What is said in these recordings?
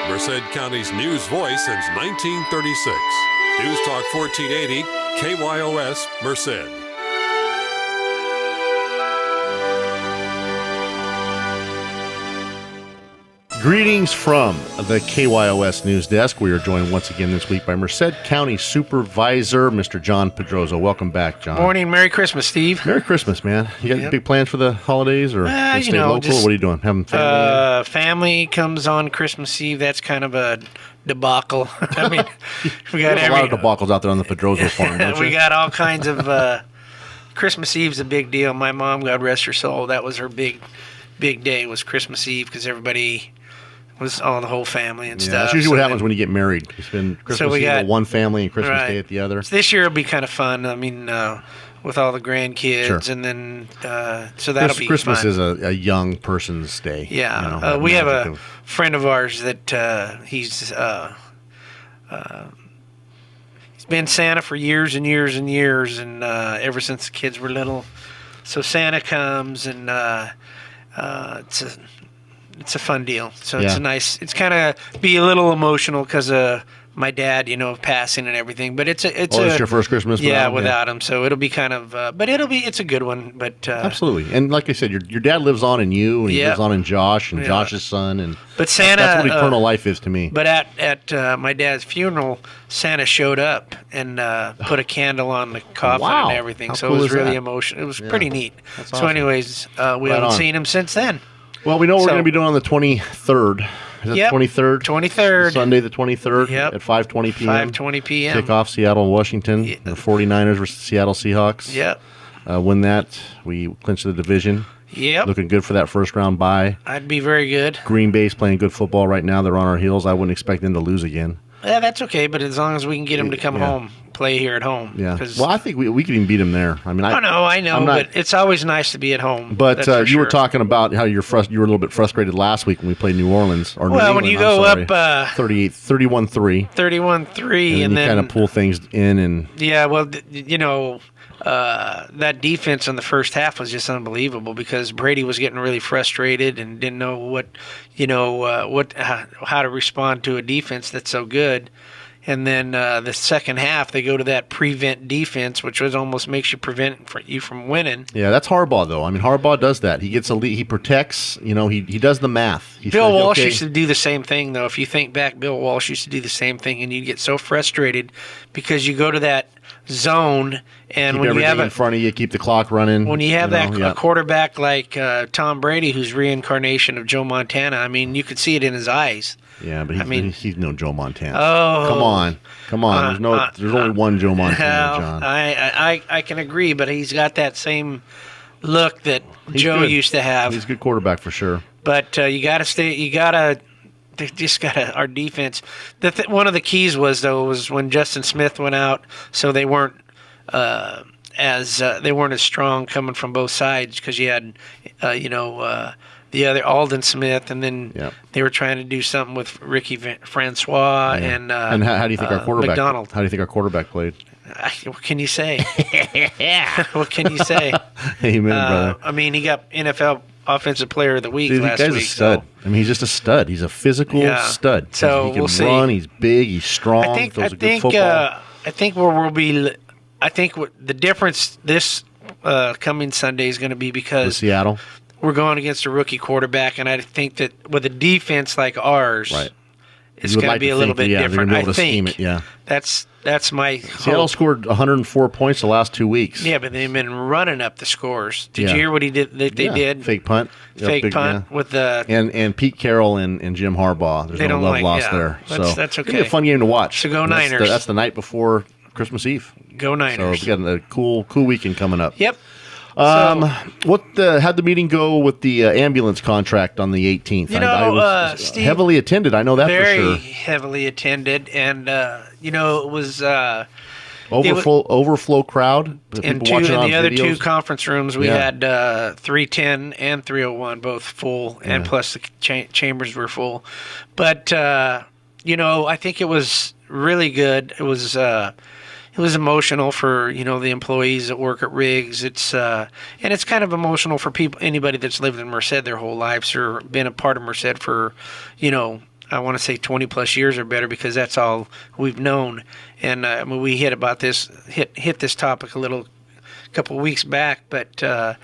Merced County's news voice since 1936. News Talk 1480, KYOS, Merced. Greetings from the KYOS News Desk. We are joined once again this week by Merced County Supervisor, Mr. John Pedroza. Welcome back, John. Morning. Merry Christmas, Steve. Merry Christmas, man. You got big plans for the holidays, or stay local? What are you doing? Having family? Family comes on Christmas Eve. That's kind of a debacle. I mean, we got a lot of debacles out there on the Pedroza farm, don't you? We got all kinds of... Christmas Eve's a big deal. My mom, God rest her soul, that was her big day, was Christmas Eve, because everybody... was all the whole family and stuff. That's usually what happens when you get married. You spend Christmas Eve at one family and Christmas Day at the other. So this year will be kind of fun. I mean, with all the grandkids, and then so that'll be Christmas fun. Is a young person's day. Yeah, we have a friend of ours that he's been Santa for years and years and years, and ever since the kids were little. So Santa comes, and it's a fun deal. So it's a nice. It's kind of be a little emotional because my dad, passing and everything. But it's your first Christmas without him. So it'll be kind of. But it's a good one. But absolutely. And like I said, your dad lives on in you, and he lives on in Josh and Josh's son, and but Santa. That's what eternal life is to me. But at my dad's funeral, Santa showed up and put a candle on the coffin and everything. How so cool it was is really that? emotional. It was pretty neat. That's so, awesome. anyways, we haven't seen him since then. Well, we know we're going to be doing on the 23rd. Is that 23rd? 23rd. Sunday the 23rd at 5:20 p.m. 5:20 p.m. Kickoff, Seattle, Washington. The 49ers versus Seattle Seahawks. Yep. Win that, we clinch the division. Yep. Looking good for that first round bye. I'd be very good. Green Bay's playing good football right now. They're on our heels. I wouldn't expect them to lose again. Yeah, that's okay, but as long as we can get him to come home, play here at home. Yeah. Well, I think we could even beat them there. I mean, I know, but it's always nice to be at home. But you were talking about how you were a little bit frustrated last week when we played New Orleans. Or New England, when you go up 31-3. 31-3, and then you kind of pull things in. And yeah, well, that defense in the first half was just unbelievable because Brady was getting really frustrated and didn't know how to respond to a defense that's so good. And then the second half, they go to that prevent defense, which almost makes you prevent you from winning. Yeah, that's Harbaugh, though. I mean, Harbaugh does that. He gets a lead. He protects. He does the math. Bill Walsh used to do the same thing, though. If you think back, Bill Walsh used to do the same thing, and you'd get so frustrated because you go to that zone, and when you have in front of you, keep the clock running. When you have a quarterback like Tom Brady, who's reincarnation of Joe Montana, I mean, you could see it in his eyes. Yeah, but he's no Joe Montana. Oh, come on! There's only one Joe Montana, John. I can agree, but he's got that same look that Joe used to have. He's a good quarterback for sure. But you got to stay. Our defense. One of the keys was when Justin Smith went out, so they weren't as strong coming from both sides because you had the other Alden Smith, and then they were trying to do something with Ricky Francois and how do you think our quarterback McDonald? How do you think our quarterback played? What can you say? What can you say? Amen, brother. I mean, he got NFL Offensive Player of the Week last week. He's a stud. I mean, he's just a stud. He's a physical stud. So he can we'll run. see. He's big. He's strong. I think where we'll be. I think what the difference this coming Sunday is going to be because with Seattle. We're going against a rookie quarterback, and I think that with a defense like ours, it's going to be a little bit different. I think. That's my Seattle hope. scored 104 points the last 2 weeks. Yeah, but they've been running up the scores. Did you hear what he did? They did fake punt, with the and Pete Carroll and Jim Harbaugh. There's no love lost there. That's okay. It'll be a fun game to watch. So go Niners. That's the night before Christmas Eve. Go Niners. So we got a cool weekend coming up. Yep. How'd the meeting go with the ambulance contract on the 18th? I was Steve, heavily attended. I know that for sure. Very heavily attended, and it was overflow crowd. In the other two conference rooms, we had 310 and 301 both full, and plus the chambers were full. But I think it was really good. It was emotional for the employees that work at Riggs. It's and it's kind of emotional for anybody that's lived in Merced their whole lives or been a part of Merced for I want to say 20 plus years or better, because that's all we've known. And we hit this topic a couple weeks back, but I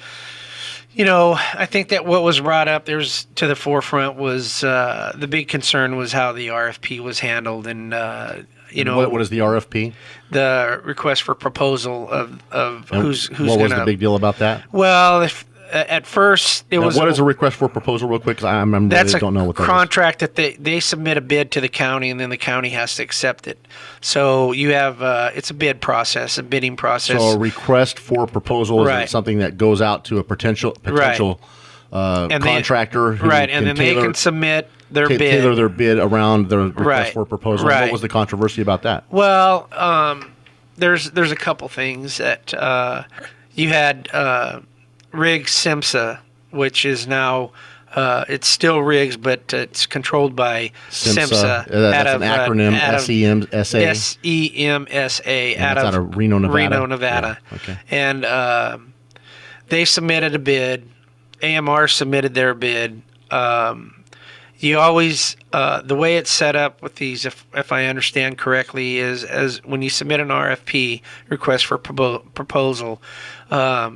think that what was brought up there's to the forefront was the big concern was how the RFP was handled, and what is the RFP? The request for proposal of who's what was the big deal about that? Well, at first it was. What is a request for proposal, real quick? Because I don't know what that is. That's a contract that they submit a bid to the county, and then the county has to accept it. So you have it's a bid process, a bidding process. So a request for proposal is something that goes out to a potential contractor, and then they can submit their bid. Tailor their bid around the request for proposal. Right. What was the controversy about that? Well, there's a couple things that you had. Riggs SIMSA, which is now it's still Riggs, but it's controlled by SIMSA. That's an acronym. SEMSA. SEMSA out of Reno, Nevada. Yeah, okay. And they submitted a bid. AMR submitted their bid. You always the way it's set up with these, if I understand correctly, is as when you submit an RFP, request for proposal,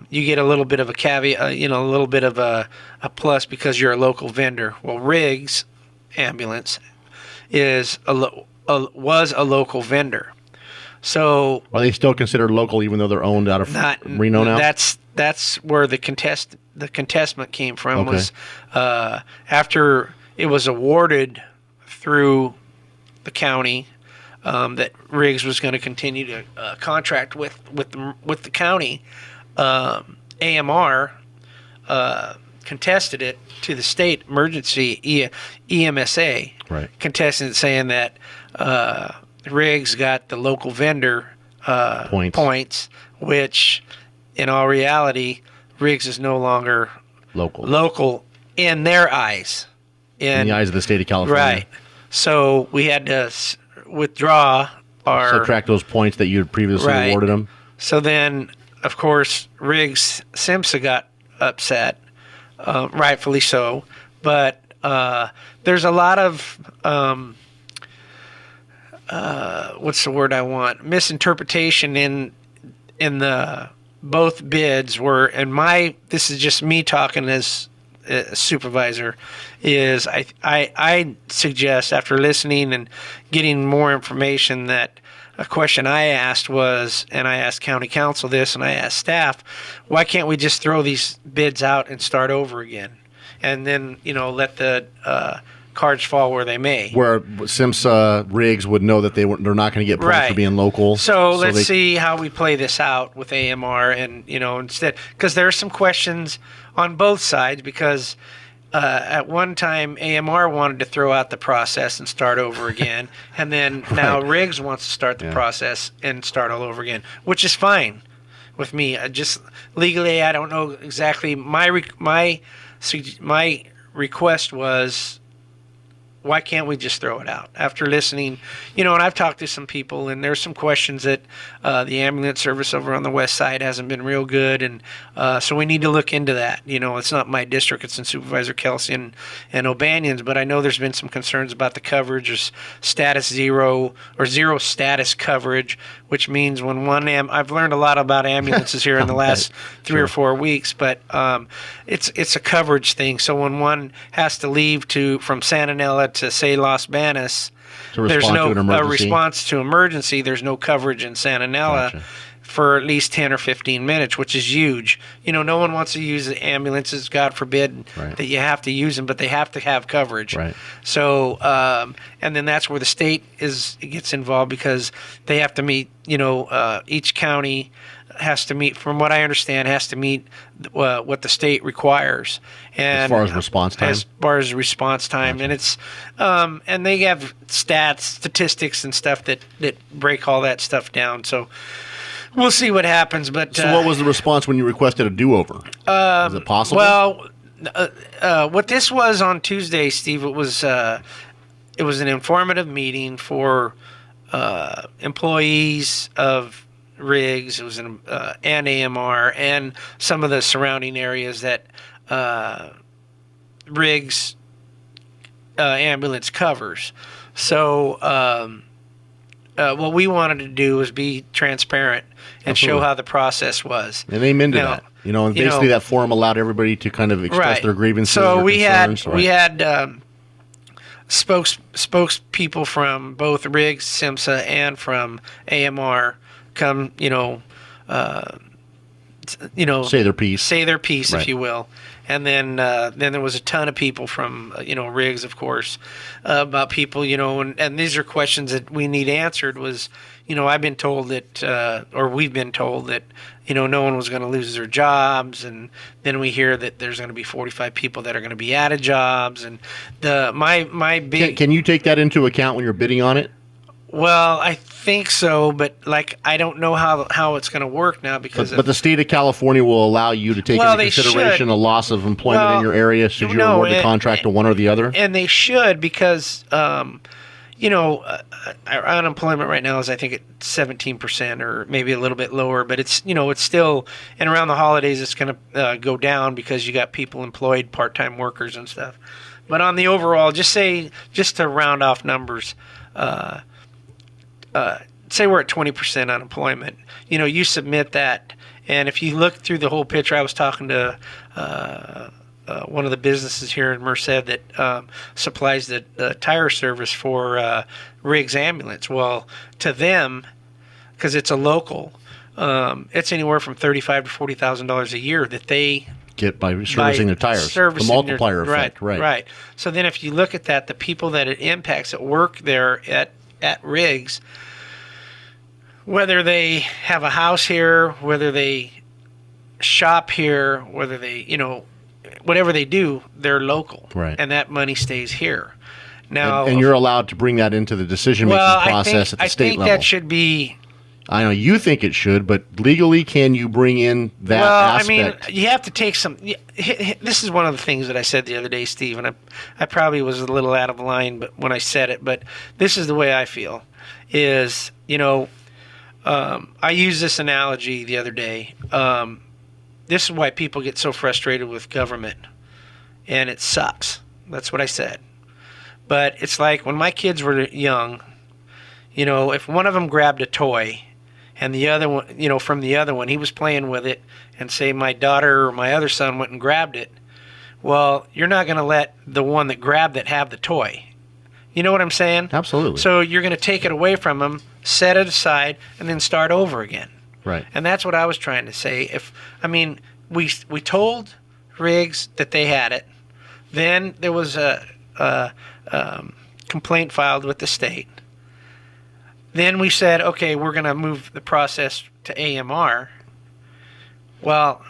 you get a little bit of a caveat, a little bit of a plus because you're a local vendor. Well, Riggs Ambulance was a local vendor. So are they still considered local even though they're owned out of Reno now? That's where the contestment came from. Okay. Was after it was awarded through the county that Riggs was going to continue to contract with the county. AMR contested it to the state emergency EMSA, contested it, saying that Riggs got the local vendor points, which in all reality, Riggs is no longer local in their eyes. In the eyes of the state of California. Right. So we had to withdraw subtract those points that you had previously awarded them. So then, of course, Riggs SIMSA got upset, rightfully so. But there's a lot of what's the word I want? Misinterpretation in the both bids were, and this is just me talking as a supervisor, is I suggest, after listening and getting more information, that a question I asked was, and I asked county council this, and I asked staff, why can't we just throw these bids out and start over again, and then let the cards fall where they may. Where SIMSA Riggs would know that they're not going to get points for being local. So let's see how we play this out with AMR, and instead, because there are some questions on both sides, because at one time AMR wanted to throw out the process and start over again, and then now Riggs wants to start the process and start all over again, which is fine with me. Just legally, I don't know exactly. My request was, why can't we just throw it out? After listening, and I've talked to some people, and there's some questions that the ambulance service over on the west side hasn't been real good, and so we need to look into that. It's not my district; it's in Supervisor Kelsey and O'Banion's, but I know there's been some concerns about the coverage, or status zero or zero status coverage, which means when I've learned a lot about ambulances here in the last 3 or 4 weeks, but it's a coverage thing. So when one has to leave from Santanella to, say, Los Banos, there's no response to emergency. There's no coverage in Santanella for at least 10 or 15 minutes, which is huge. No one wants to use the ambulances, God forbid that you have to use them, but they have to have coverage. Right. So, and then that's where the state gets involved, because they have to meet, each county has to meet, from what I understand, what the state requires. And as far as response time. And it's and they have statistics and stuff that break all that stuff down. So we'll see what happens. But so what was the response when you requested a do-over? Is it possible? Well, what this was on Tuesday, Steve, it was an informative meeting for employees of Riggs. It was and AMR and some of the surrounding areas that Riggs ambulance covers. So what we wanted to do was be transparent and show how the process was. And amen to that. And basically that forum allowed everybody to kind of express their grievances. So we had spokespeople from both RIGS, SIMSA, and from AMR come, say their piece, if you will. And then there was a ton of people from, RIGS, of course, about people, and these are questions that we need answered was, I've been told that, or we've been told that, no one was going to lose their jobs. And then we hear that there's going to be 45 people that are going to be out of jobs. And my big... Can you take that into account when you're bidding on it? Well, I think so, but I don't know how it's going to work now because. But the state of California will allow you to take into consideration a loss of employment in your area should you award the contract to one or the other. And they should because, our unemployment right now is I think at 17% or maybe a little bit lower, but it's it's still, and around the holidays it's going to go down because you got people employed, part-time workers and stuff. But on the overall, just to round off numbers. Say we're at 20% unemployment. You submit that, and if you look through the whole picture, I was talking to one of the businesses here in Merced that supplies the tire service for RIGS ambulance. Well, to them, because it's a local, it's anywhere from $35,000 to $40,000 a year that they get by servicing their tires. The multiplier effect, right. So then, if you look at that, the people that it impacts that work there at RIGS, whether they have a house here, whether they shop here, whether they, whatever they do, they're local. Right. And that money stays here. Now, and you're allowed to bring that into the decision-making process at the state level. I think that should be... I know you think it should, but legally, can you bring in that aspect? Well, I mean, you have to take some... This is one of the things that I said the other day, Steve, and I probably was a little out of line but when I said it, but this is the way I feel, is, I used this analogy the other day. This is why people get so frustrated with government, and it sucks. That's what I said. But it's like when my kids were young, if one of them grabbed a toy and the other one, from the other one, he was playing with it, and say my daughter or my other son went and grabbed it, well, you're not going to let the one that grabbed it have the toy. You know what I'm saying? Absolutely. So you're going to take it away from them, set it aside, and then start over again. Right. And that's what I was trying to say. We told RIGS that they had it. Then there was a complaint filed with the state. Then we said, okay, we're going to move the process to AMR. Well,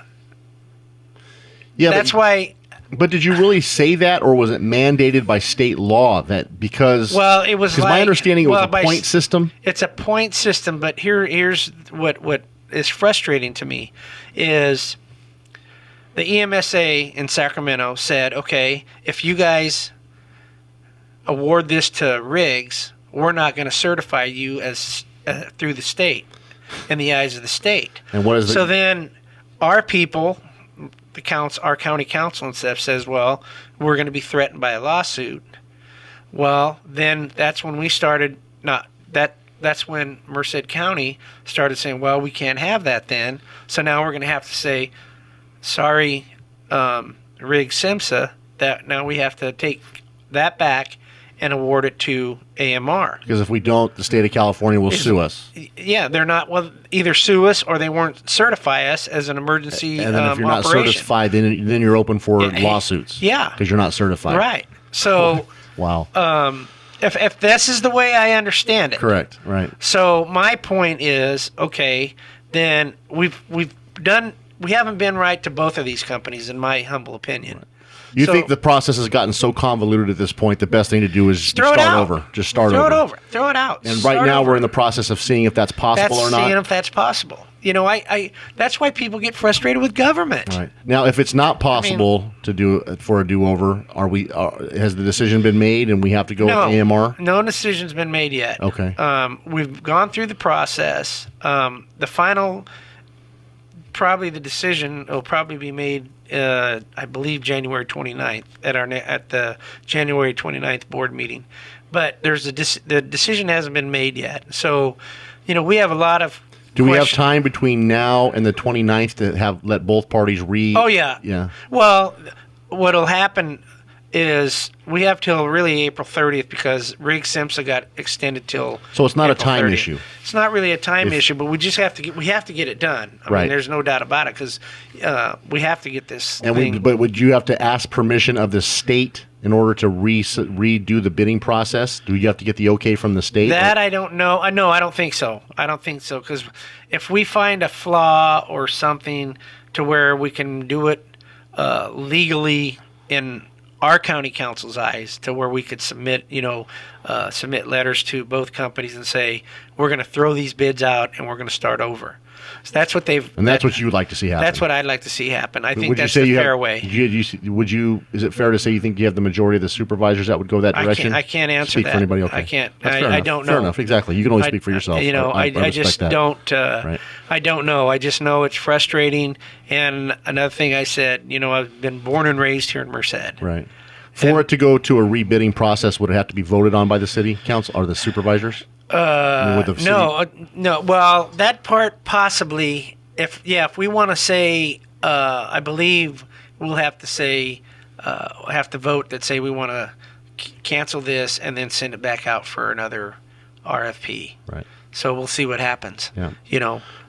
that's why... But did you really say that, or was it mandated by state law that because... Well, it was my understanding it was a point system. It's a point system, but here's what is frustrating to me is the EMSA in Sacramento said, okay, if you guys award this to RIGS, we're not going to certify you as through the state, in the eyes of the state. And what is so then our people... our county council and stuff says, well, we're going to be threatened by a lawsuit. Well, then that's when we started, that's when Merced County started saying, well, we can't have that then. So now we're going to have to say, sorry, RIGS SIMSA, that now we have to take that back and award it to AMR. Because if we don't, the state of California will sue us. Yeah, they're not, either sue us or they won't certify us as an emergency operation. And then if you're not certified, then you're open for lawsuits. Yeah. Because you're not certified. Right. So... Wow. If this is the way I understand it. Correct, right. So my point is, okay, then we haven't been right to both of these companies, in my humble opinion. Right. You think the process has gotten so convoluted at this point, the best thing to do is start over. Just start over. Throw it over. Throw it out. And right now we're in the process of seeing if that's possible or not. Seeing if that's possible. That's why people get frustrated with government. Right. Now, if it's not possible to do for a do-over, has the decision been made and we have to go with AMR? No decision's been made yet. Okay. We've gone through the process. The final probably the decision will probably be made, I believe, January 29th at the January 29th board meeting. But the decision hasn't been made yet. So, we have a lot of. Do we have time between now and the 29th to let both parties Oh, yeah. Yeah. Well, what'll happen is we have till really April 30th because Riggs-Simpson got extended till. So it's not April a time 30th. issue. It's not really a time issue, but we just have to get it done. I mean, there's no doubt about it because we have to get this thing. But would you have to ask permission of the state in order to redo the bidding process? Do you have to get the okay from the state? That I don't know. No, I don't think so. Because if we find a flaw or something to where we can do it legally in our county council's eyes, to where we could submit letters to both companies and say we're going to throw these bids out and we're going to start over. So that's what they've. And that's what you would like to see happen. That's what I'd like to see happen. I think that's the fair way. Is it fair to say you think you have the majority of the supervisors that would go that direction? I can't answer speak that. For anybody. Okay. I can't. I don't know. Fair enough. Exactly. You can only speak for yourself. I just don't. Right. I don't know. I just know it's frustrating. And another thing I said, I've been born and raised here in Merced. Right. For it to go to a rebidding process, would it have to be voted on by the city council or the supervisors? No. Well, that part possibly. If we want to say, I believe we'll have to say, have to vote that say we want to cancel this and then send it back out for another RFP. Right. So we'll see what happens. Yeah.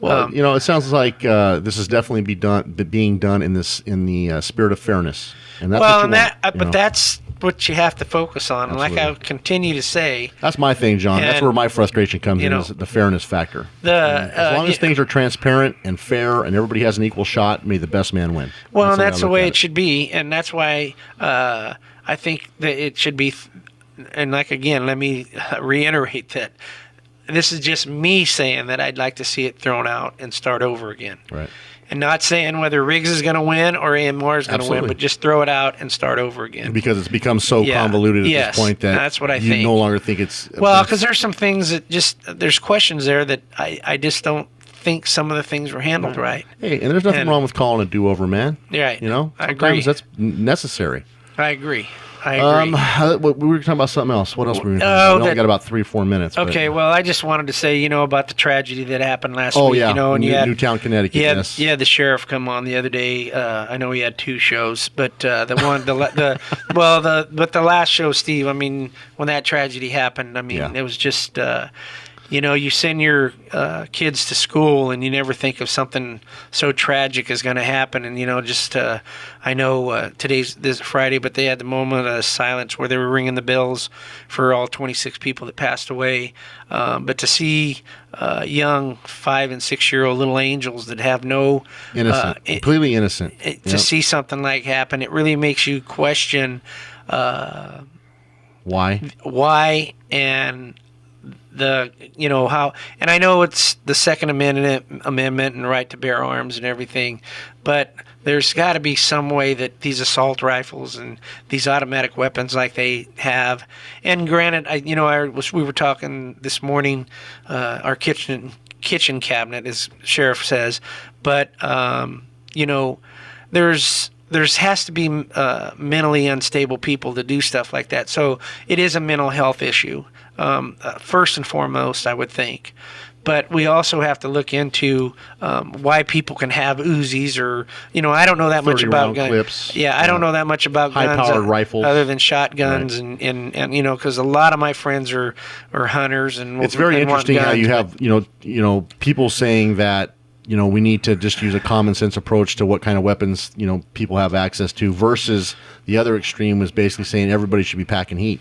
Well, it sounds like this is definitely being done in the spirit of fairness, and that's what you want, but that's what you have to focus on. Absolutely. And like I continue to say, that's my thing, John. That's where my frustration comes in, is the fairness factor. As long as things are transparent and fair, and everybody has an equal shot, may the best man win. Well, that's the way it should be, and that's why I think that it should be. And let me reiterate that. This is just me saying that I'd like to see it thrown out and start over again. Right. And not saying whether Riggs is going to win or AMR is going to win, but just throw it out and start over again. Because it's become so convoluted at this point that that's what I think. You no longer think it's... Well, because there's some things that there's questions there that I just don't think some of the things were handled right. Hey, and there's nothing wrong with calling a do-over, man. Right. I agree. Sometimes that's necessary. I agree. We were talking about something else. What else were we talking about? We only got about 3 or 4 minutes. Okay, well, I just wanted to say, about the tragedy that happened last week. Yeah. And Newtown, Connecticut. Yeah, the sheriff come on the other day. I know he had 2 shows, but the last show, Steve. I mean, when that tragedy happened, it was just. You send your kids to school and you never think of something so tragic is going to happen. And, I know this Friday, but they had the moment of silence where they were ringing the bells for all 26 people that passed away. But to see young 5- and 6-year-old little angels that have no... Innocent, completely innocent. To see something like happen, it really makes you question... Why? And... how, and I know it's the Second Amendment and right to bear arms and everything, but there's got to be some way that these assault rifles and these automatic weapons like they have, and granted, we were talking this morning, our kitchen cabinet, as Sheriff says, but there has to be mentally unstable people to do stuff like that. So it is a mental health issue, first and foremost, I would think. But we also have to look into why people can have Uzis or, I don't know that much about guns. Clips. Yeah, I don't know that much about guns. High-powered rifles. Other than shotguns and because a lot of my friends are hunters. And it's very interesting how you have, people saying that, we need to just use a common sense approach to what kind of weapons, people have access to versus the other extreme was basically saying everybody should be packing heat.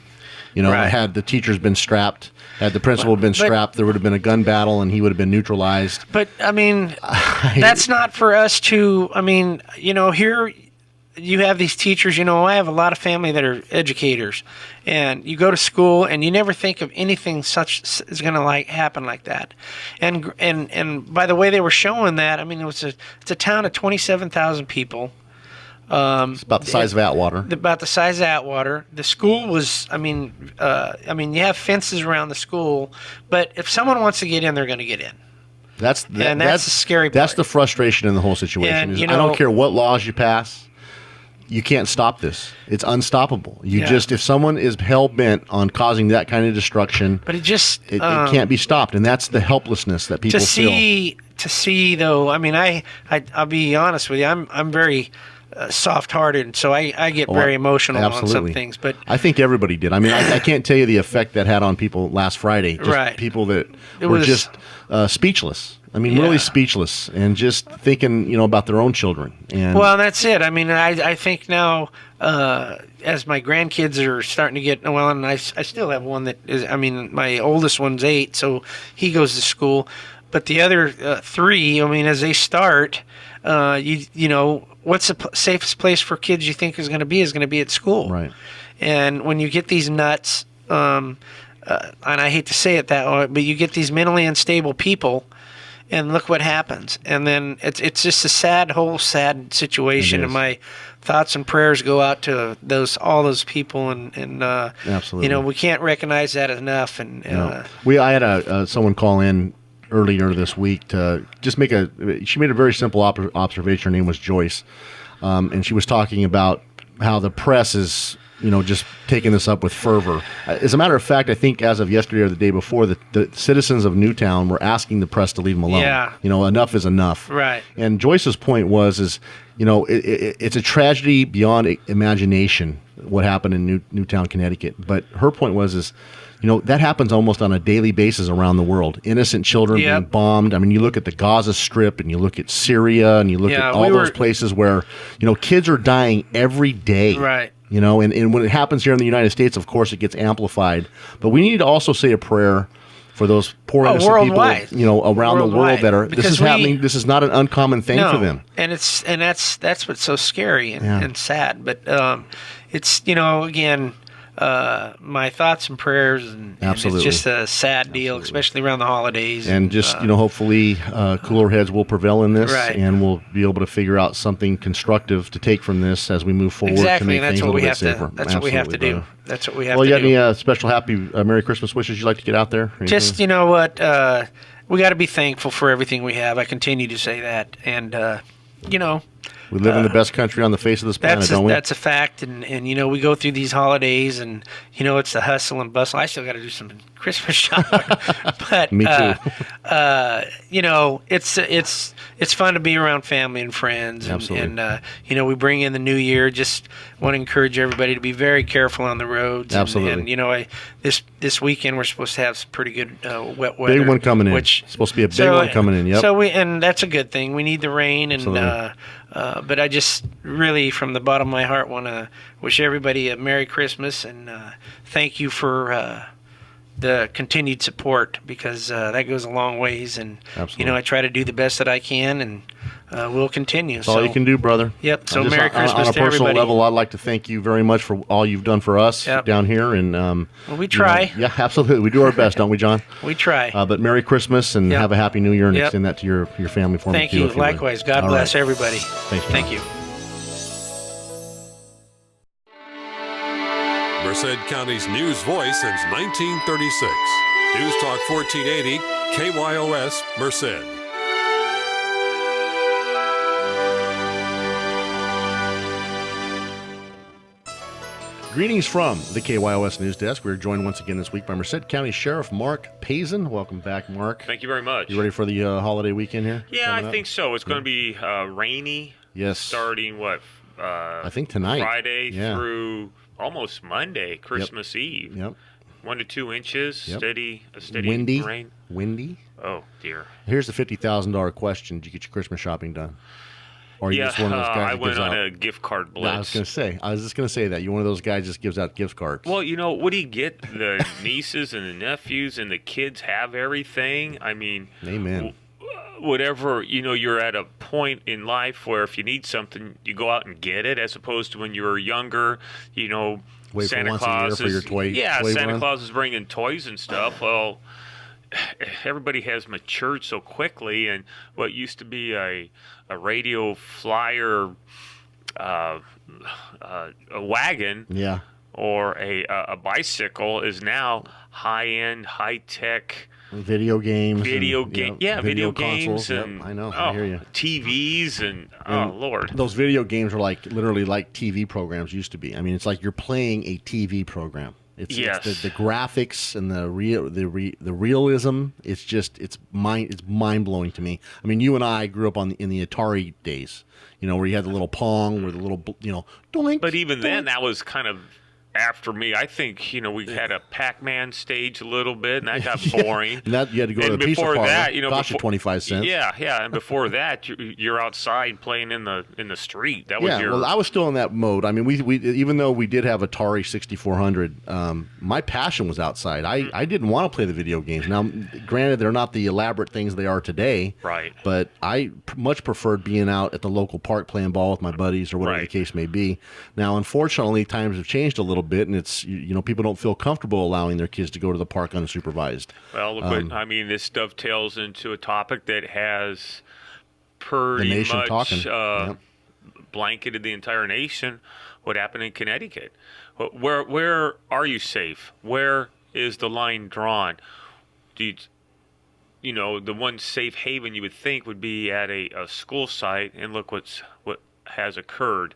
Right. Had the teachers been strapped, had the principal been strapped, there would have been a gun battle and he would have been neutralized. But, that's not for us to, here you have these teachers, I have a lot of family that are educators, and you go to school and you never think of anything such is going to happen like that. And by the way they were showing that, it's a town of 27,000 people. It's about the size of Atwater. About the size of Atwater. The school was, you have fences around the school, but if someone wants to get in, they're going to get in. That's the scary part. That's the frustration in the whole situation. And, I don't care what laws you pass. You can't stop this. It's unstoppable. If someone is hell bent on causing that kind of destruction, but it can't be stopped, and that's the helplessness that people feel. To see though, I mean, I'll be honest with you. I'm very soft-hearted, so I get very emotional on some things. But I think everybody did. I mean, I can't tell you the effect that had on people last Friday. Just people that were just speechless. I mean, really speechless, and just thinking, about their own children. And well, that's it. I mean, I think now, as my grandkids are starting to get, well, and I still have one that is, I mean, my oldest one's 8, so he goes to school. But the other 3, I mean, as they start, what's the safest place for kids you think is going to be at school. Right. And when you get these nuts, and I hate to say it that way, but you get these mentally unstable people, and look what happens. And then it's just a sad situation. And my thoughts and prayers go out to all those people. And absolutely, we can't recognize that enough. And I had someone call in earlier this week to just she made a very simple observation. Her name was Joyce, and she was talking about how the press is just taking this up with fervor. As a matter of fact, I think as of yesterday or the day before, the citizens of Newtown were asking the press to leave them alone. Yeah. Enough is enough. Right. And Joyce's point was it's a tragedy beyond imagination what happened in Newtown, Connecticut. But her point was that happens almost on a daily basis around the world. Innocent children being bombed. I mean, you look at the Gaza Strip, and you look at Syria, and you look at all those places where, kids are dying every day. Right. And when it happens here in the United States, of course, it gets amplified. But we need to also say a prayer for those poor innocent worldwide. people, around the world that are. This is happening. This is not an uncommon thing for them. And that's what's so scary and sad. But it's again. My thoughts and prayers, and it's just a sad deal, especially around the holidays. And just hopefully cooler heads will prevail in this, right. and we'll be able to figure out something constructive to take from this as we move forward to make things a little bit safer. That's what we have to do. That's what we have to do. Well, you got any special happy Merry Christmas wishes you'd like to get out there? Just we got to be thankful for everything we have. I continue to say that, and we live in the best country on the face of this planet, don't we? That's a fact, and we go through these holidays, and it's the hustle and bustle. I still got to do some Christmas shopping, but me too. It's fun to be around family and friends, Absolutely. and we bring in the new year. Just want to encourage everybody to be very careful on the roads. Absolutely. And this weekend we're supposed to have some pretty good wet weather. Big one coming in. It's supposed to be a big one coming in. Yep. So and that's a good thing. We need the rain, and but I just really, from the bottom of my heart, want to wish everybody a Merry Christmas, and thank you for the continued support, because that goes a long ways. And Absolutely. I try to do the best that I can, and we'll continue. That's all you can do, brother. Yep. So Merry Christmas to everybody. On a personal level, I'd like to thank you very much for all you've done for us down here. And well, we try. Yeah, absolutely. We do our best, don't we, John? We try. But Merry Christmas, and have a Happy New Year, and extend that to your family for me. Thank you. Likewise. God bless everybody. Thank you. Merced County's news voice since 1936. News Talk 1480, KYOS, Merced. Greetings from the KYOS News Desk. We're joined once again this week by Merced County Sheriff Mark Pazin. Welcome back, Mark. Thank you very much. You ready for the holiday weekend here? Yeah, I think so. It's going to be rainy. Yes. Starting I think tonight. Friday through almost Monday, Christmas Eve. Yep. 1 to 2 inches, steady windy rain. Windy. Oh dear. Here's the $50,000 question: did you get your Christmas shopping done? Or are you just one of those guys I went on a gift card blitz. I was just going to say that you're one of those guys just gives out gift cards. Well, what do you get? The nieces and the nephews and the kids have everything. I mean, amen. Whatever, you're at a point in life where if you need something, you go out and get it, as opposed to when you were younger, Wait Santa for once Claus a year for your toy. Yeah, toy Santa run. Claus is bringing toys and stuff. Well, everybody has matured so quickly, and what used to be a radio flyer, a wagon, or a bicycle is now high-end, high-tech, Video games. Video consoles. games. And, yep, I know. I hear you. TVs and Lord. Those video games are literally like TV programs used to be. I mean, it's like you're playing a TV program. It's the graphics and the realism. It's mind blowing to me. I mean, you and I grew up in the Atari days. Where you had the little Pong, or the little doink. But even doink. then, that was kind of after me. I think we had a Pac-Man stage a little bit, and that got boring. And that you had to go to the pizza parlor. That, cost you 25 cents. Yeah. And before that, you're outside playing in the street. That was well, I was still in that mode. I mean, we even though we did have Atari 6400, my passion was outside. I didn't want to play the video games. Now, granted, they're not the elaborate things they are today. Right. But I much preferred being out at the local park playing ball with my buddies or whatever the case may be. Now, unfortunately, times have changed a little bit, and it's people don't feel comfortable allowing their kids to go to the park unsupervised. Well, look, this dovetails into a topic that has pretty much blanketed the entire nation. What happened in Connecticut? Where are you safe? Where is the line drawn? The one safe haven you would think would be at a school site, and look what has occurred.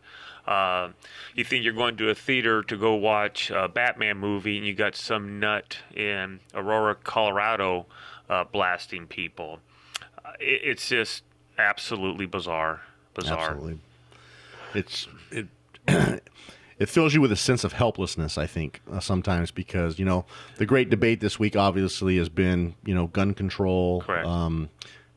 You think you're going to a theater to go watch a Batman movie, and you got some nut in Aurora, Colorado, blasting people. It's just absolutely bizarre. Absolutely. It fills you with a sense of helplessness, I think, sometimes, because the great debate this week obviously has been gun control. Correct.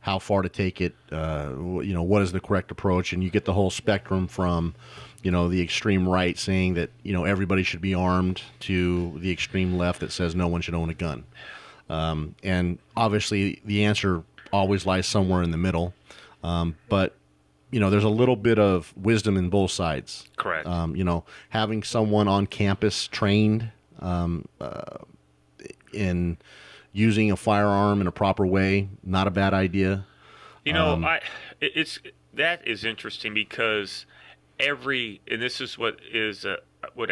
How far to take it, what is the correct approach, and you get the whole spectrum from the extreme right saying that everybody should be armed, to the extreme left that says no one should own a gun. And obviously the answer always lies somewhere in the middle. But there's a little bit of wisdom in both sides. Correct. Having someone on campus trained in using a firearm in a proper way, not a bad idea. That is interesting, because and this is what a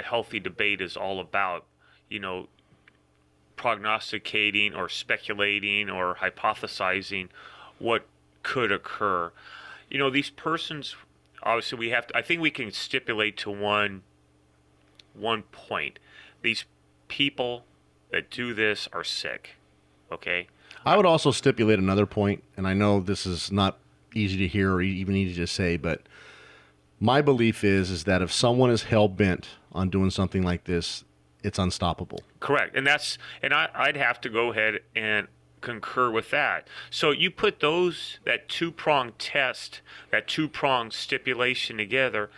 healthy debate is all about. Prognosticating or speculating or hypothesizing what could occur. These persons, obviously I think we can stipulate to one point. These people that do this are sick. Okay? I would also stipulate another point, and I know this is not easy to hear or even easy to say, but my belief is that if someone is hell-bent on doing something like this, it's unstoppable. Correct. And I'd have to go ahead and concur with that. So you put that two-pronged test, that two-pronged stipulation together,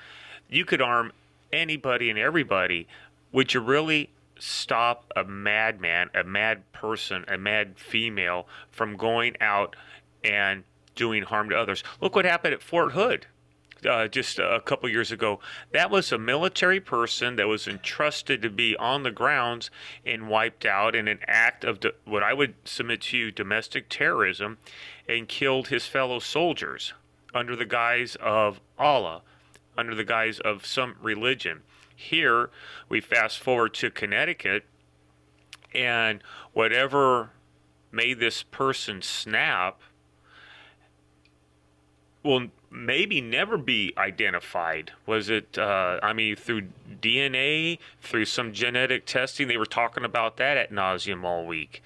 you could arm anybody and everybody. Would you really stop a madman, a mad person, a mad female from going out and doing harm to others? Look what happened at Fort Hood just a couple years ago. That was a military person that was entrusted to be on the grounds and wiped out in an act of what I would submit to you, domestic terrorism, and killed his fellow soldiers under the guise of Allah, under the guise of some religion. Here, we fast forward to Connecticut, and whatever made this person snap will maybe never be identified. Was it, through DNA, through some genetic testing? They were talking about that ad nauseum all week.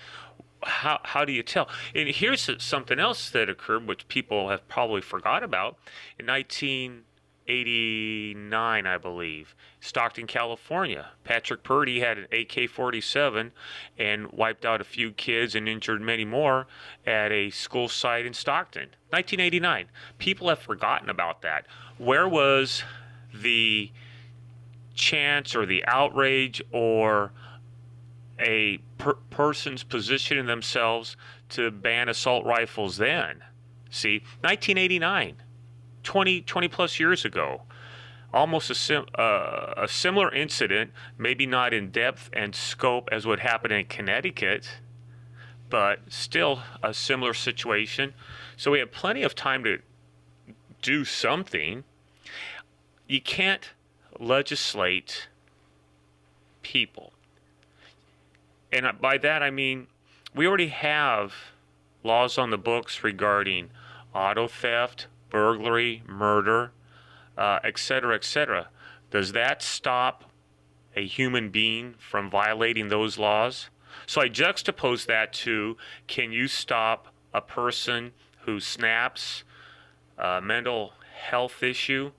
How do you tell? And here's something else that occurred, which people have probably forgot about. In 1989, I believe, Stockton, California, Patrick Purdy had an AK-47 and wiped out a few kids and injured many more at a school site in Stockton. 1989. People have forgotten about that. Where was the chance or the outrage or a person's positioning themselves to ban assault rifles then? See, 1989. 20 plus years ago, almost a similar incident, maybe not in depth and scope as what happened in Connecticut, but still a similar situation. So we have plenty of time to do something. You can't legislate people. And by that I mean, we already have laws on the books regarding auto theft, burglary, murder, et cetera, et cetera. Does that stop a human being from violating those laws? So I juxtapose that to, can you stop a person who snaps a mental health issue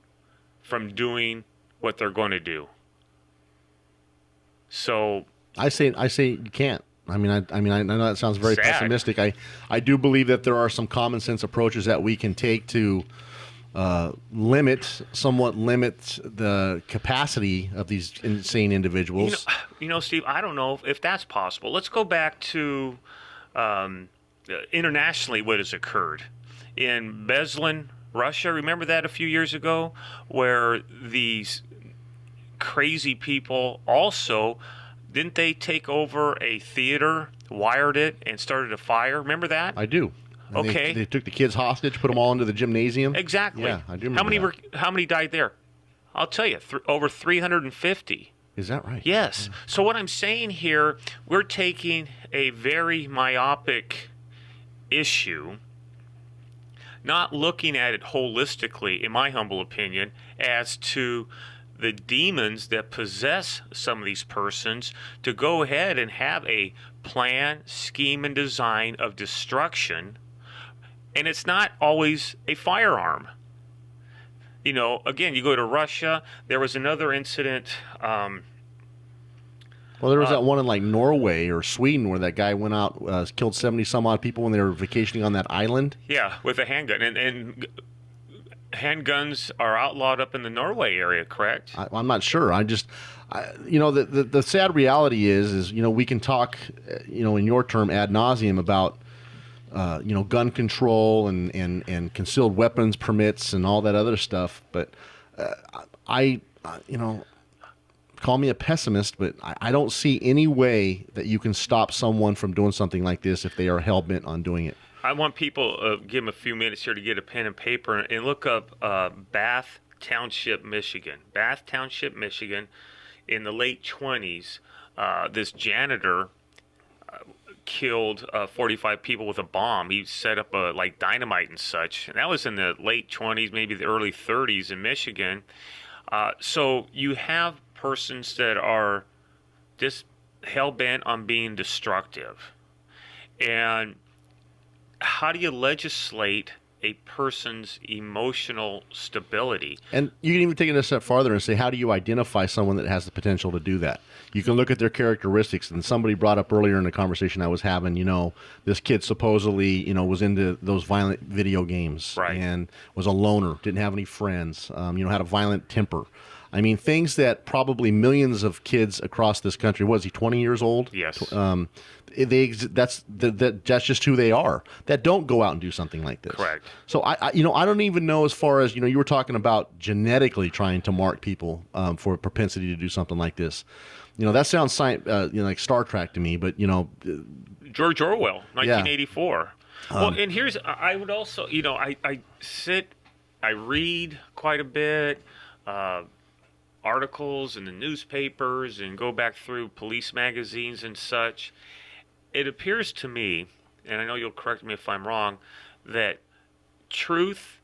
from doing what they're going to do? So I say you can't. I know that sounds very Sad. pessimistic. I do believe that there are some common sense approaches that we can take to somewhat limit the capacity of these insane individuals. Steve, I don't know if that's possible. Let's go back to internationally what has occurred. In Beslan, Russia, remember that a few years ago, where these crazy people also, didn't they take over a theater, wired it, and started a fire? Remember that? I do. And Okay. They took the kids hostage, put them all into the gymnasium. Exactly. Yeah, I do remember How many died there? I'll tell you, over 350. Is that right? Yes. So what I'm saying here, we're taking a very myopic issue, not looking at it holistically, in my humble opinion, as to the demons that possess some of these persons to go ahead and have a plan, scheme, and design of destruction. And it's not always a firearm. Again, you go to Russia. There was another incident. Well, there was that one in like Norway or Sweden where that guy went out, killed 70 some odd people when they were vacationing on that island. Yeah, with a handgun. And handguns are outlawed up in the Norway area, correct? I'm not sure. The sad reality is we can talk, in your term ad nauseum about, gun control and concealed weapons permits and all that other stuff. But call me a pessimist, but I don't see any way that you can stop someone from doing something like this if they are hell-bent on doing it. I want people, give them a few minutes here to get a pen and paper and look up Bath Township, Michigan. Bath Township, Michigan, in the late 20s, this janitor killed 45 people with a bomb. He set up like dynamite and such. And that was in the late 20s, maybe the early 30s in Michigan. So you have persons that are just hell-bent on being destructive. And how do you legislate a person's emotional stability? And you can even take it a step farther and say, how do you identify someone that has the potential to do that? You can look at their characteristics. And somebody brought up earlier in the conversation I was having, this kid supposedly, was into those violent video games. Right. And was a loner, didn't have any friends, had a violent temper. I mean, things that probably millions of kids across this country, was he 20 years old? Yes. That's just who they are, that don't go out and do something like this. Correct. So I don't even know, as far as, you were talking about genetically trying to mark people for a propensity to do something like this. That sounds like Star Trek to me, but George Orwell, 1984. Well, and here's, I would also, I read quite a bit, articles in the newspapers and go back through police magazines and such. It appears to me, and I know you'll correct me if I'm wrong, that truth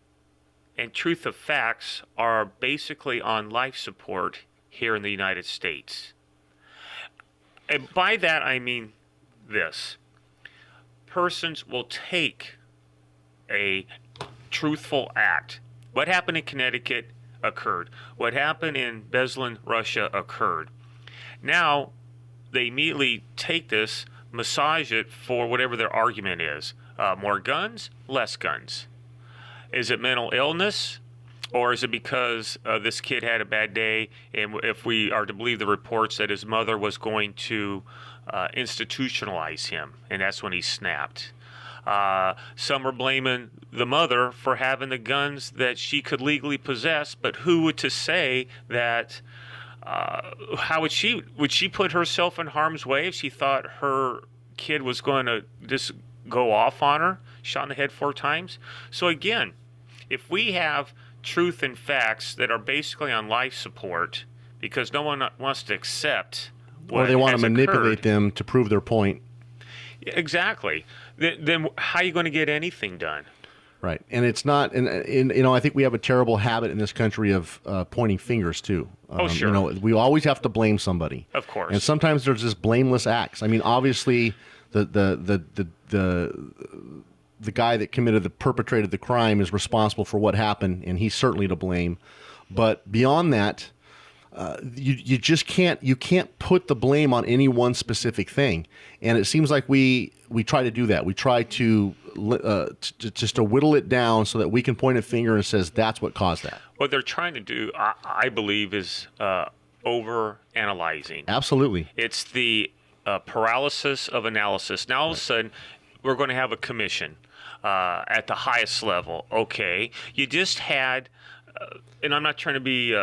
and truth of facts are basically on life support here in the United States. And by that I mean this. Persons will take a truthful act. What happened in Connecticut occurred. What happened in Beslan, Russia occurred. Now, they immediately take this, massage it for whatever their argument is. More guns, less guns. Is it mental illness? Or is it because this kid had a bad day, and if we are to believe the reports that his mother was going to institutionalize him, and that's when he snapped. Some are blaming the mother for having the guns that she could legally possess, but who would to say that, how would she put herself in harm's way if she thought her kid was going to just go off on her, shot in the head 4 times? So again, if we have truth and facts that are basically on life support because no one wants to accept what or they want to has manipulate occurred, them to prove their point. Exactly. Then how are you going to get anything done? Right, and it's not, and I think we have a terrible habit in this country of pointing fingers too. Sure. We always have to blame somebody. Of course. And sometimes there's just blameless acts. I mean, obviously, the guy that perpetrated the crime is responsible for what happened, and he's certainly to blame. But beyond that, you just can't put the blame on any one specific thing. And it seems like we try to do that. We try to just to whittle it down so that we can point a finger and says that's what caused that. What they're trying to do, I believe, is over analyzing. Absolutely. It's the paralysis of analysis. Now all of a sudden, we're going to have a commission at the highest level. Okay, you just had. And I'm not trying to be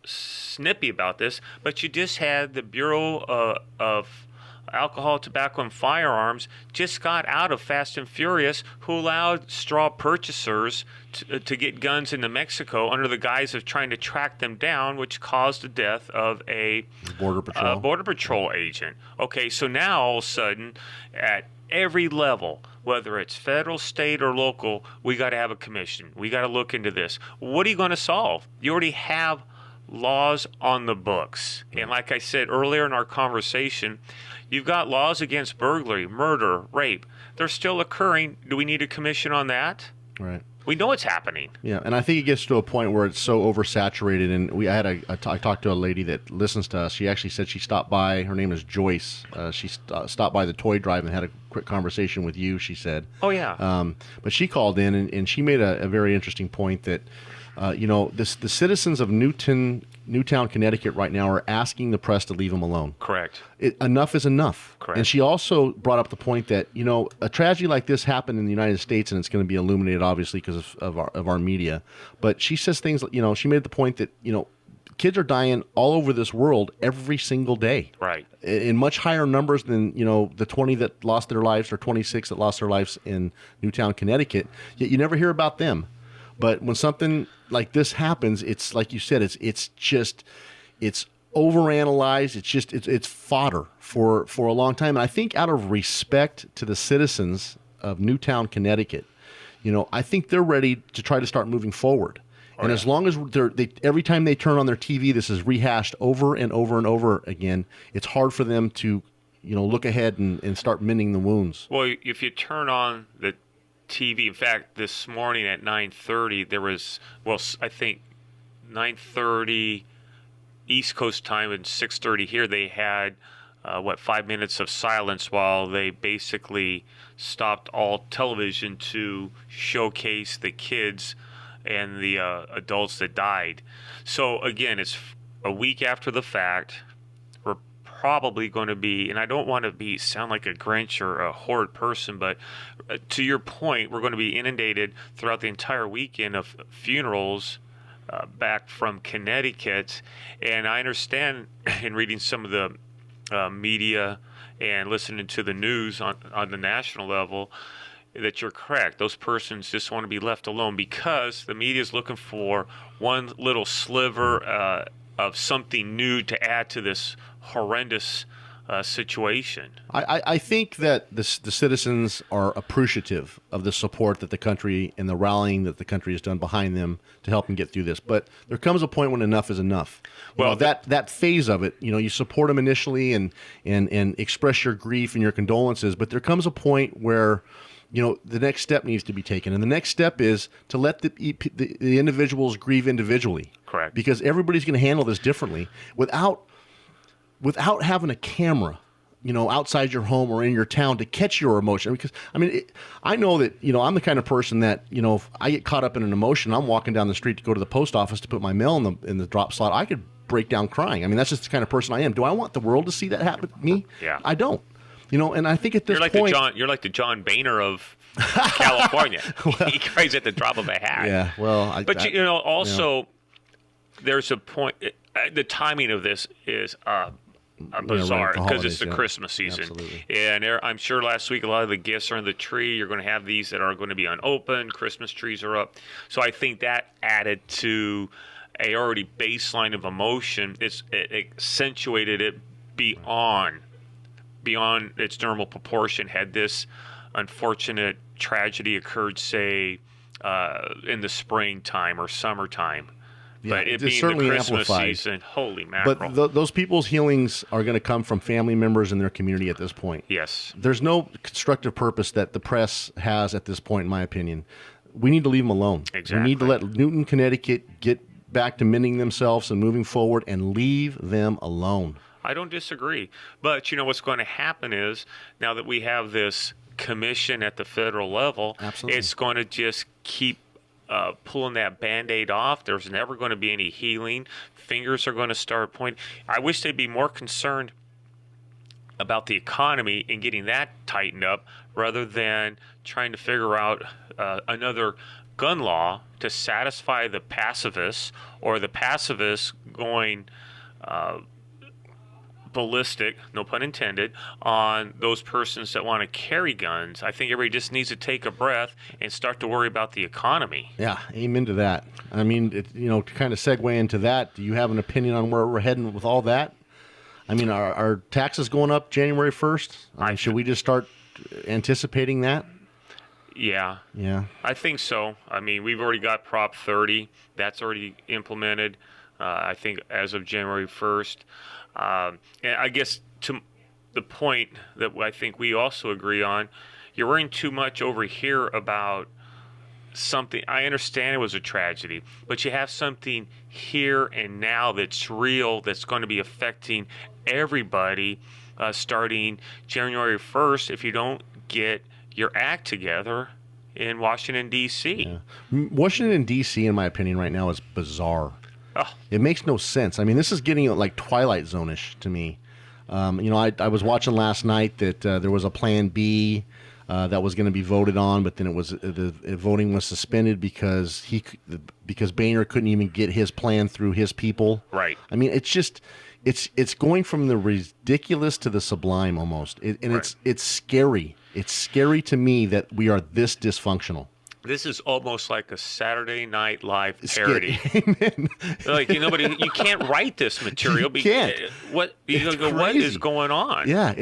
snippy about this, but you just had the Bureau of Alcohol, Tobacco, and Firearms just got out of Fast and Furious, who allowed straw purchasers to get guns into Mexico under the guise of trying to track them down, which caused the death of a Border Patrol agent. Okay, so now all of a sudden, at every level, whether it's federal, state, or local, we got to have a commission. We got to look into this. What are you going to solve? You already have laws on the books. And like I said earlier in our conversation, you've got laws against burglary, murder, rape. They're still occurring. Do we need a commission on that? Right. We know it's happening. Yeah, and I think it gets to a point where it's so oversaturated. And I talked to a lady that listens to us. She actually said she stopped by. Her name is Joyce. She stopped by the toy drive and had a quick conversation with you, she said. Oh, yeah. But she called in, and she made a very interesting point that, the citizens of Newtown, Connecticut right now are asking the press to leave them alone. Correct. Enough is enough. Correct. And she also brought up the point that, a tragedy like this happened in the United States, and it's going to be illuminated, obviously, because of our media. But she says things, she made the point that, kids are dying all over this world every single day. Right. In much higher numbers than, the 20 that lost their lives or 26 that lost their lives in Newtown, Connecticut. Yet you never hear about them. But when something like this happens, it's like you said, it's overanalyzed. It's fodder for a long time. And I think out of respect to the citizens of Newtown, Connecticut, I think they're ready to try to start moving forward. And as long as every time they turn on their TV, this is rehashed over and over and over again, it's hard for them to, look ahead and start mending the wounds. Well, if you turn on the TV, in fact, this morning at 9:30, there was, I think 9:30 East Coast time and 6:30 here, they had, 5 minutes of silence while they basically stopped all television to showcase the kids and the adults that died. So again, it's a week after the fact. We're probably going to be, and I don't want to sound like a Grinch or a horrid person, but to your point, we're going to be inundated throughout the entire weekend of funerals back from Connecticut. And I understand in reading some of the media and listening to the news on the national level that you're correct. Those persons just want to be left alone because the media is looking for one little sliver of something new to add to this horrendous situation. I think that the citizens are appreciative of the support that the country and the rallying that the country has done behind them to help them get through this. But there comes a point when enough is enough. That phase of it, you support them initially and express your grief and your condolences. But there comes a point where the next step needs to be taken. And the next step is to let the individuals grieve individually. Correct. Because everybody's going to handle this differently without having a camera, outside your home or in your town to catch your emotion. Because, I know that, I'm the kind of person that, if I get caught up in an emotion, I'm walking down the street to go to the post office to put my mail in the drop slot, I could break down crying. That's just the kind of person I am. Do I want the world to see that happen to me? Yeah. I don't. And I think at this point... You're like the John Boehner of California. He cries at the drop of a hat. Yeah, well... there's a point... the timing of this is bizarre because it's the Christmas season. Absolutely. And I'm sure last week a lot of the gifts are in the tree. You're going to have these that are going to be unopened. Christmas trees are up. So I think that added to a already baseline of emotion. It accentuated it beyond beyond its normal proportion had this unfortunate tragedy occurred, say, in the springtime or summertime. Yeah, but it it's being certainly the Christmas amplified. season, holy mackerel. But those people's healings are going to come from family members in their community at this point. Yes. There's no constructive purpose that the press has at this point, in my opinion. We need to leave them alone. Exactly. We need to let Newton, Connecticut get back to mending themselves and moving forward and leave them alone. I don't disagree. But, what's going to happen is, now that we have this commission at the federal level, Absolutely. It's going to just keep pulling that Band-Aid off. There's never going to be any healing. Fingers are going to start pointing. I wish they'd be more concerned about the economy and getting that tightened up rather than trying to figure out another gun law to satisfy the pacifists, or the pacifists going ballistic, no pun intended, on those persons that want to carry guns. I think everybody just needs to take a breath and start to worry about the economy. Yeah, amen to that. I mean, to kind of segue into that, do you have an opinion on where we're heading with all that? I mean, are taxes going up January 1st? Should we just start anticipating that? Yeah. Yeah. I think so. I mean, we've already got Prop 30. That's already implemented, I think, as of January 1st. And I guess to the point that I think we also agree on, you're worrying too much over here about something. I understand it was a tragedy, but you have something here and now that's real, that's going to be affecting everybody starting January 1st if you don't get your act together in Washington, D.C. Yeah. Washington, D.C., in my opinion, right now is bizarre. Oh. It makes no sense. I mean, this is getting like Twilight Zone-ish to me. I was watching last night that there was a Plan B that was going to be voted on, but then the voting was suspended because Boehner couldn't even get his plan through his people. Right. I mean, it's going from the ridiculous to the sublime almost, Right. It's scary. It's scary to me that we are this dysfunctional. This is almost like a Saturday Night Live parody. Amen. Like, but you can't write this material. You can't. What It's what is crazy. going on? Yeah,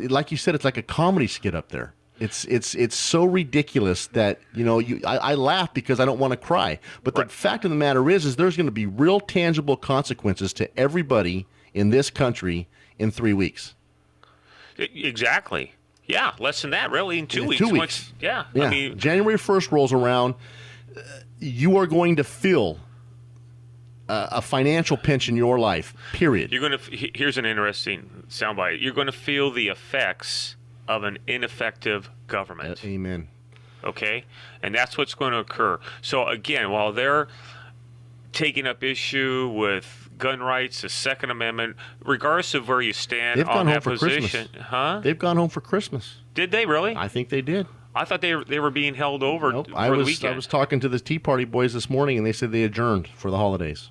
like you said, it's like a comedy skit up there. It's so ridiculous that I laugh because I don't want to cry. But Right. the fact of the matter is there's going to be real tangible consequences to everybody in this country in 3 weeks. Exactly. Yeah, less than that, really, in 2 weeks. 2 weeks. Yeah. Yeah. I mean, January 1st rolls around. You are going to feel a financial pinch in your life, period. you're going to. Here's an interesting soundbite. You're going to feel the effects of an ineffective government. Amen. Okay? And that's what's going to occur. So, again, while they're taking up issue with gun rights, the Second Amendment, regardless of where you stand They've on gone that home for position. Christmas. Huh? They've gone home for Christmas. Did they really? I think they did. I thought they were being held over Nope. for I the was weekend. talking to the Tea Party boys this morning, and they said they adjourned for the holidays.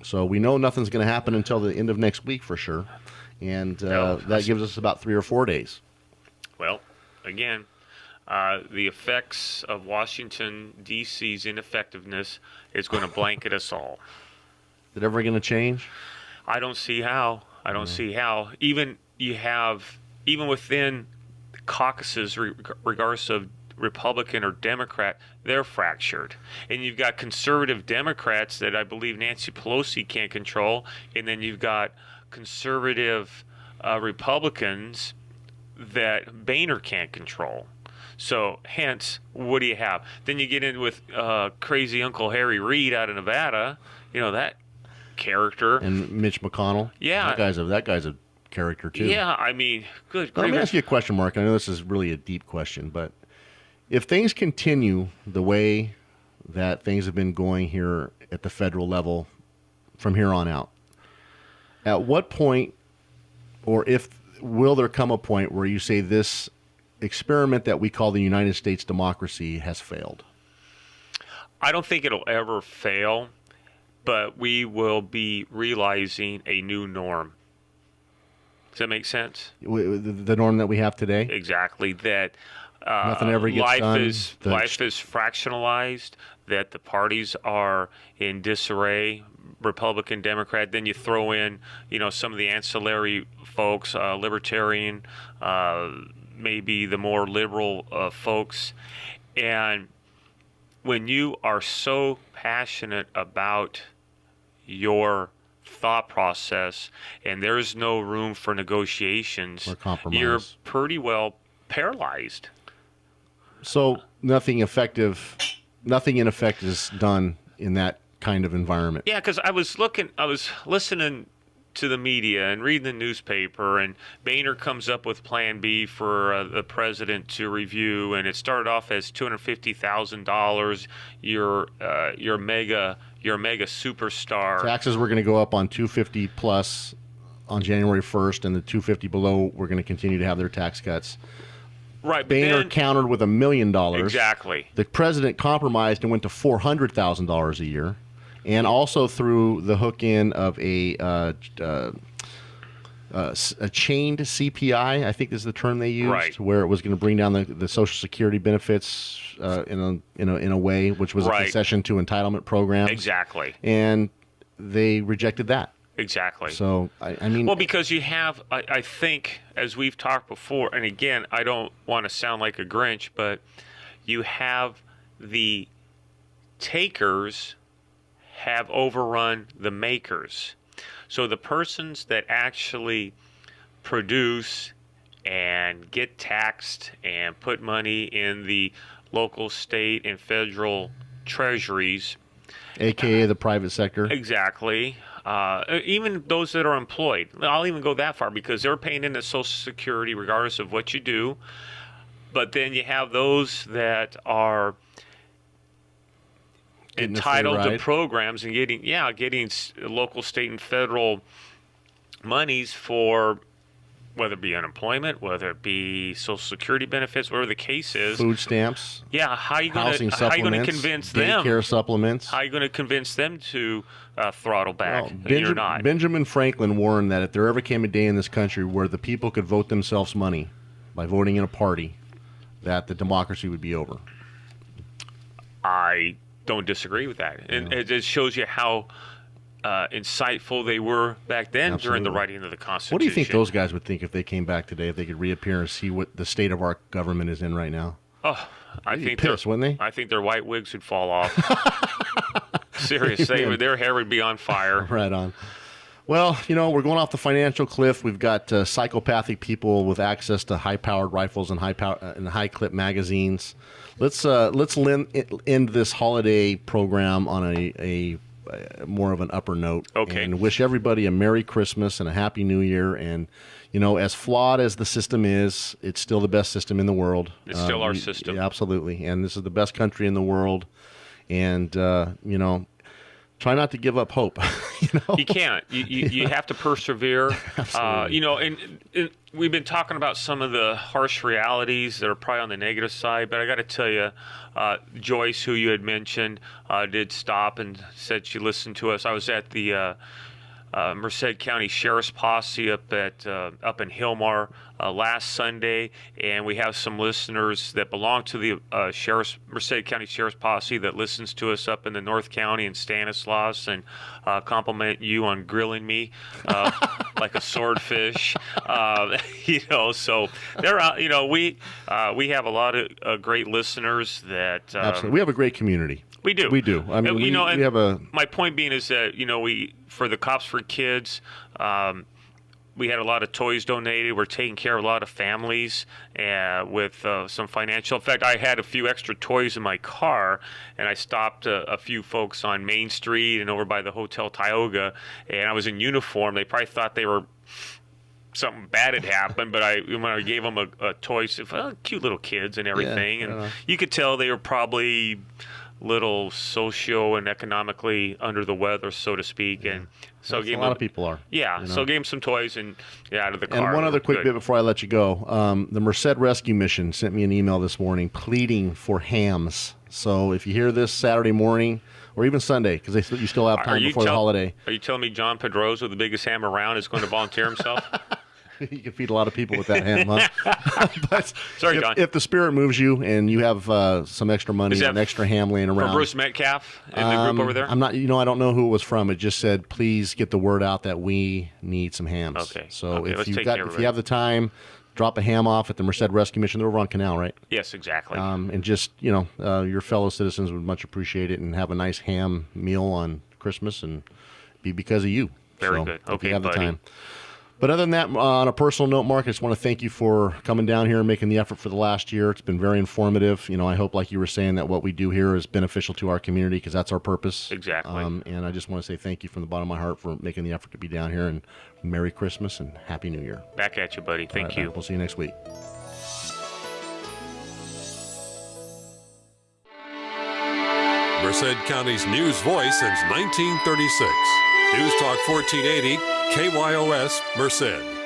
So we know nothing's going to happen until the end of next week for sure, and that gives us about 3 or 4 days. Well, again, the effects of Washington, D.C.'s ineffectiveness is going to blanket us all. Is it ever going to change? I don't see how. I don't see how. Even within caucuses, regardless of Republican or Democrat, they're fractured. And you've got conservative Democrats that I believe Nancy Pelosi can't control, and then you've got conservative Republicans that Boehner can't control. So, hence, what do you have? Then you get in with crazy Uncle Harry Reid out of Nevada. That character. And Mitch McConnell. Yeah. that guy's a character too. Yeah, I mean, good. Now, let me ask you a question, Mark. I know this is really a deep question, but if things continue the way that things have been going here at the federal level from here on out, at what point, or will there come a point where you say this experiment that we call the United States democracy has failed? I don't think it'll ever fail, but we will be realizing a new norm. Does that make sense? The norm that we have today? Exactly. That Nothing ever gets life done. is fractionalized, that the parties are in disarray, Republican, Democrat. Then you throw in, some of the ancillary folks, libertarian, maybe the more liberal folks. And when you are so passionate about your thought process and there's no room for negotiations, or compromise, you're pretty well paralyzed. So nothing in effect is done in that kind of environment. Yeah, because I was listening to the media and reading the newspaper, and Boehner comes up with Plan B for the president to review, and it started off as $250,000. Your mega superstar. Taxes were going to go up on 250 plus on January 1st, and the 250 below were going to continue to have their tax cuts. Right, Boehner countered with $1 million. Exactly. The president compromised and went to $400,000 a year, and also threw the hook in of a chained CPI, I think is the term they used, right, where it was going to bring down the Social Security benefits in a way, which was a concession to entitlement programs. Exactly. And they rejected that. Exactly. So, I mean... Well, because you have, I think, as we've talked before, and again, I don't want to sound like a Grinch, but you have the takers have overrun the makers. So the persons that actually produce and get taxed and put money in the local, state, and federal treasuries, AKA the private sector. Exactly. Even those that are employed. I'll even go that far because they're paying into Social Security regardless of what you do. But then you have those that are entitled to programs and getting local, state, and federal monies for whether it be unemployment, whether it be Social Security benefits, whatever the case is. Food stamps. Yeah, how are you going to convince them? Daycare supplements. How are you going to convince them to throttle back? Well, You're not. Benjamin Franklin warned that if there ever came a day in this country where the people could vote themselves money by voting in a party, that the democracy would be over. I don't disagree with that. And it shows you how insightful they were back then. Absolutely. During the writing of the Constitution. What do you think those guys would think if they came back today, if they could reappear and see what the state of our government is in right now? Oh, I think pissed, wouldn't they? I think their white wigs would fall off. Seriously, their hair would be on fire. Right on. Well, we're going off the financial cliff. We've got psychopathic people with access to high-powered rifles and high-clip magazines. Let's end this holiday program on a more of an upper note. Okay. And wish everybody a Merry Christmas and a Happy New Year. And as flawed as the system is, it's still the best system in the world. It's still our system. Absolutely. And this is the best country in the world. And try not to give up hope. You can't. You have to persevere. And we've been talking about some of the harsh realities that are probably on the negative side, but I got to tell you, Joyce, who you had mentioned, did stop and said she listened to us. I was at the Merced County Sheriff's Posse up in Hilmar last Sunday, and we have some listeners that belong to the Merced County Sheriff's Posse that listens to us up in the North County in Stanislaus, and compliment you on grilling me like a swordfish. So they're out. We have a lot of great listeners that. Absolutely, we have a great community. We do. We do. I mean, we have a. My point being is that for the Cops for Kids, we had a lot of toys donated. We're taking care of a lot of families with some financial. In fact, I had a few extra toys in my car, and I stopped a few folks on Main Street and over by the Hotel Tioga, and I was in uniform. They probably thought they were. Something bad had happened, but when I gave them a toy, cute little kids and everything, and you could tell they were probably little socio and economically under the weather, so to speak, and so a lot of people are. Yeah, so gave them some toys and out of the car. And one other quick bit before I let you go, the Merced Rescue Mission sent me an email this morning pleading for hams. So if you hear this Saturday morning or even Sunday, because you still have time before the holiday. Are you telling me John Pedroza, the biggest ham around, is going to volunteer himself? You can feed a lot of people with that ham, huh? But Sorry, Don. if the spirit moves you and you have some extra money and extra ham laying around, from Bruce Metcalf in the group over there. I'm not. I don't know who it was from. It just said, please get the word out that we need some hams. Okay. So Okay, if you have the time, drop a ham off at the Merced Rescue Mission. They're over on Canal, right? Yes, exactly. And just your fellow citizens would much appreciate it, and have a nice ham meal on Christmas, and be because of you. Very good. If Okay, you have buddy. the time. But other than that, on a personal note, Mark, I just want to thank you for coming down here and making the effort for the last year. It's been very informative. I hope, like you were saying, that what we do here is beneficial to our community, because that's our purpose. Exactly. And I just want to say thank you from the bottom of my heart for making the effort to be down here, and Merry Christmas and Happy New Year. Back at you, buddy. Thank you. We'll see you next week. Merced County's news voice since 1936. News Talk 1480, KYOS, Merced.